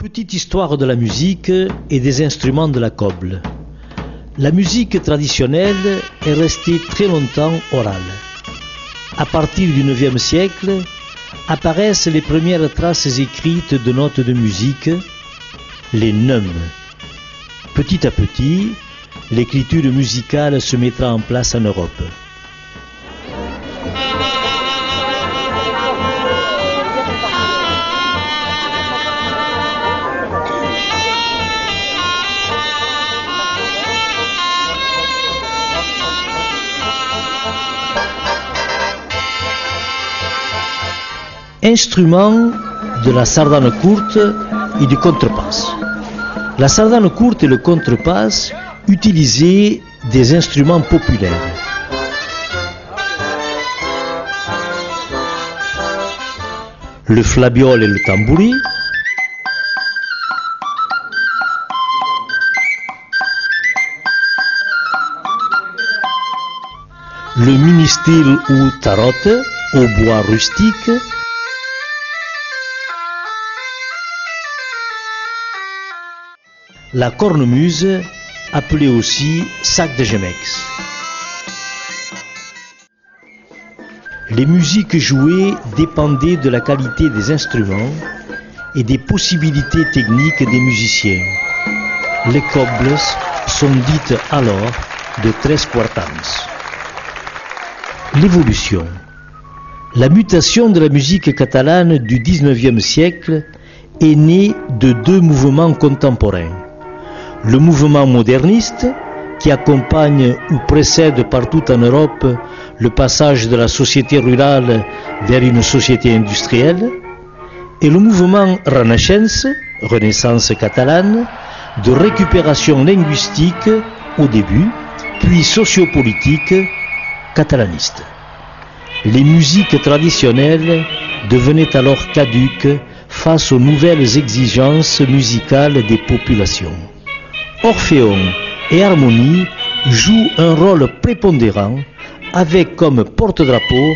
Petite histoire de la musique et des instruments de la coble. La musique traditionnelle est restée très longtemps orale. À partir du IXe siècle, apparaissent les premières traces écrites de notes de musique, les neumes. Petit à petit, l'écriture musicale se mettra en place en Europe. Instruments de la sardane courte et du contrebasse. La sardane courte et le contrebasse utilisaient des instruments populaires. Le flabiol et le tambouri, le ministyle ou tarotte au bois rustique, la cornemuse, appelée aussi sac de Gemex. Les musiques jouées dépendaient de la qualité des instruments et des possibilités techniques des musiciens. Les cobles sont dites alors de tres quartans. L'évolution. La mutation de la musique catalane du XIXe siècle est née de deux mouvements contemporains. Le mouvement moderniste, qui accompagne ou précède partout en Europe le passage de la société rurale vers une société industrielle, et le mouvement Renaissance, Renaissance catalane, de récupération linguistique au début, puis sociopolitique catalaniste. Les musiques traditionnelles devenaient alors caduques face aux nouvelles exigences musicales des populations. Orphéon et harmonie jouent un rôle prépondérant avec comme porte-drapeau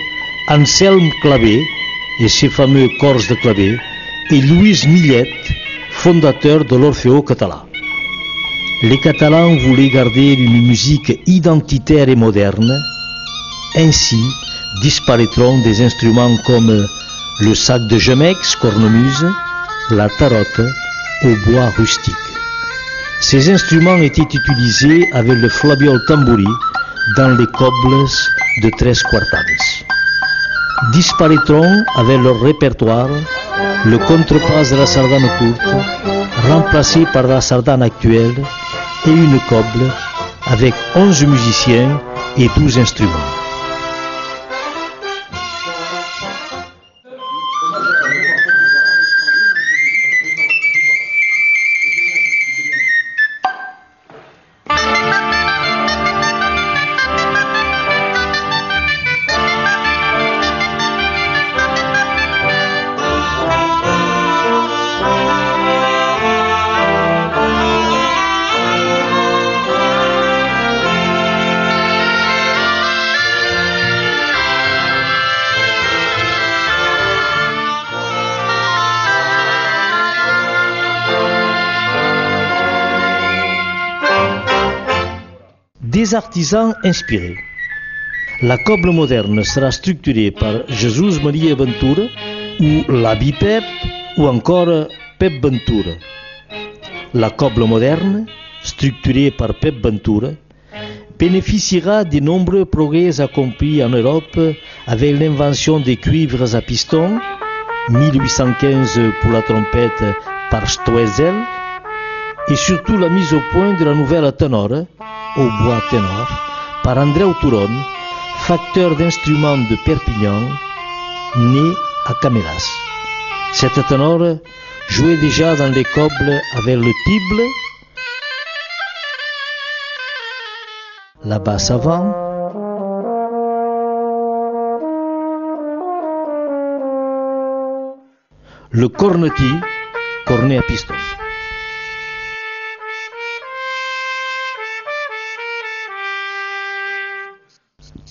Anselm Clavé et ses fameux corps de clavé et Louise Millet, fondateur de l'Orfeo català. Les Catalans voulaient garder une musique identitaire et moderne. Ainsi disparaîtront des instruments comme le sac de Gemex, cornemuse, la tarotte au bois rustique. Ces instruments étaient utilisés avec le flabiol tambouri dans les cobles de tres quartans. Disparaîtront avec leur répertoire le contrebasse de la sardane courte, remplacé par la sardane actuelle, et une coble avec 11 musiciens et 12 instruments. Des artisans inspirés. La coble moderne sera structurée par Jesús Maria Ventura ou l'Abbé Pep ou encore Pep Ventura. La coble moderne, structurée par Pep Ventura, bénéficiera des nombreux progrès accomplis en Europe avec l'invention des cuivres à piston, 1815 pour la trompette par Stoessel, et surtout la mise au point de la nouvelle tenore, au bois ténor, par Andreu Turon, facteur d'instruments de Perpignan, né à Cameras. Cette ténor jouait déjà dans les cobles avec le tible, la basse avant, le cornetti, cornet à piston.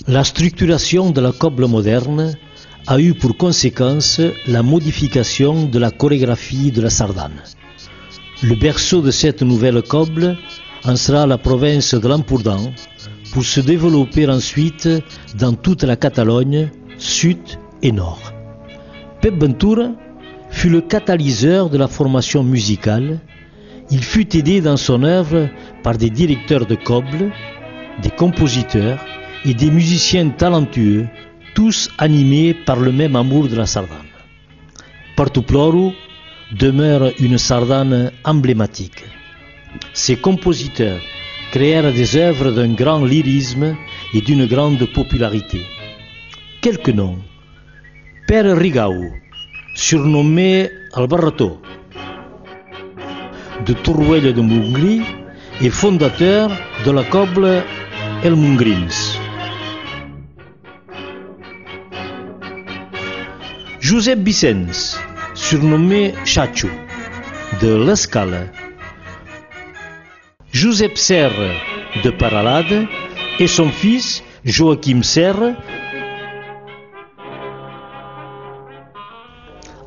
La structuration de la coble moderne a eu pour conséquence la modification de la chorégraphie de la sardane. Le berceau de cette nouvelle coble en sera la province de l'Empordà, pour se développer ensuite dans toute la Catalogne, sud et nord. Pep Ventura fut le catalyseur de la formation musicale. Il fut aidé dans son œuvre par des directeurs de coble, des compositeurs et des musiciens talentueux, tous animés par le même amour de la sardane. Porto Ploro demeure une sardane emblématique. Ces compositeurs créèrent des œuvres d'un grand lyrisme et d'une grande popularité. Quelques noms. Pere Rigau, surnommé Albarrato, de Torroella de Montgrí et fondateur de la coble El Mongrins. Josep Vicens, surnommé Chacho, de l'Escala. Josep Serra de Paralade et son fils Joachim Serra.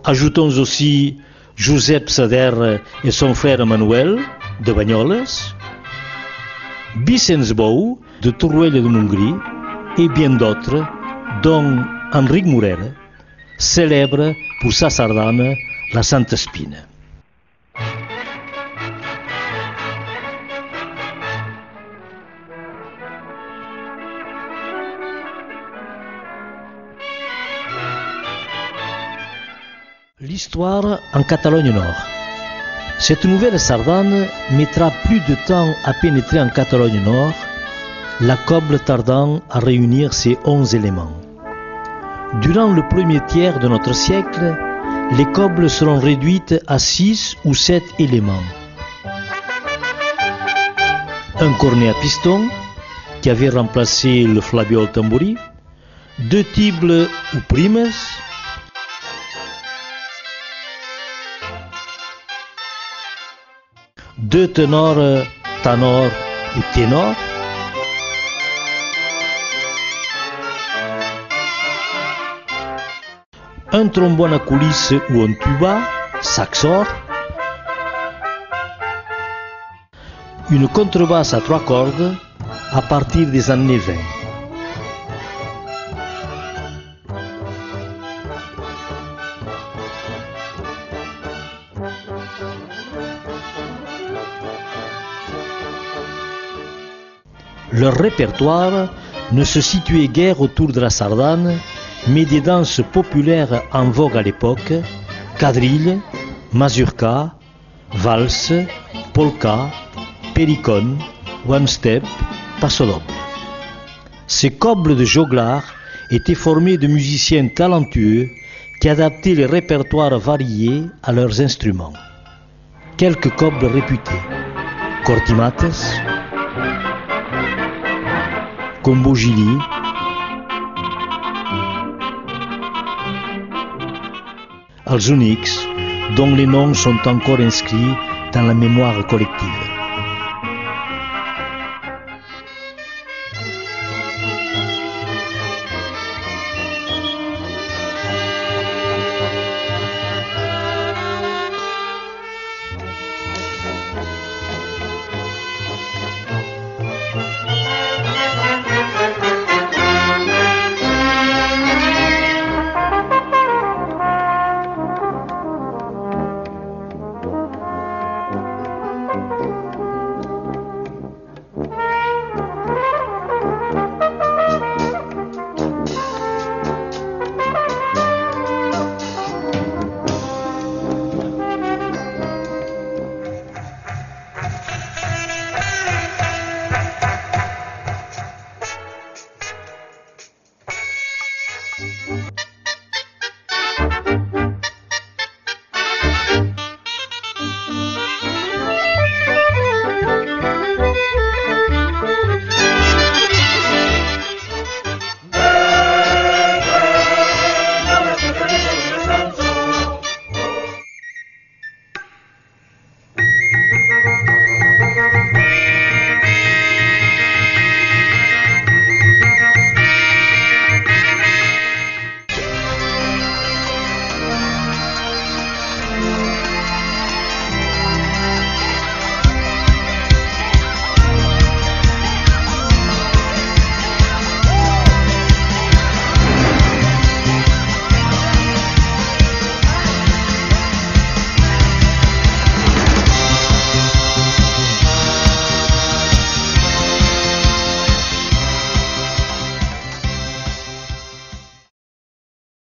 Ajoutons aussi Josep Sader et son frère Manuel de Banyoles, Vicenç Bou de Torroella de Montgrí et bien d'autres, dont Enric Morera, célèbre pour sa sardane La Santa Espina. L'histoire en Catalogne Nord. Cette nouvelle sardane mettra plus de temps à pénétrer en Catalogne Nord, la coble tardant à réunir ses 11 éléments. Durant le premier tiers de notre siècle, les cobles seront réduites à 6 ou 7 éléments. Un cornet à piston, qui avait remplacé le flabiol tamburi, 2 tibles ou primes, deux ténors, tanor ou ténor, un trombone à coulisses ou un tuba, saxor, une contrebasse à 3 cordes à partir des années 20. Leur répertoire ne se situait guère autour de la sardane, mais des danses populaires en vogue à l'époque, quadrille, mazurka, valse, polka, pericone, one-step, passo-doble. Ces cobles de joglars étaient formés de musiciens talentueux qui adaptaient les répertoires variés à leurs instruments. Quelques cobles réputés: Cortimates, Combogili, Alzunix, dont les noms sont encore inscrits dans la mémoire collective.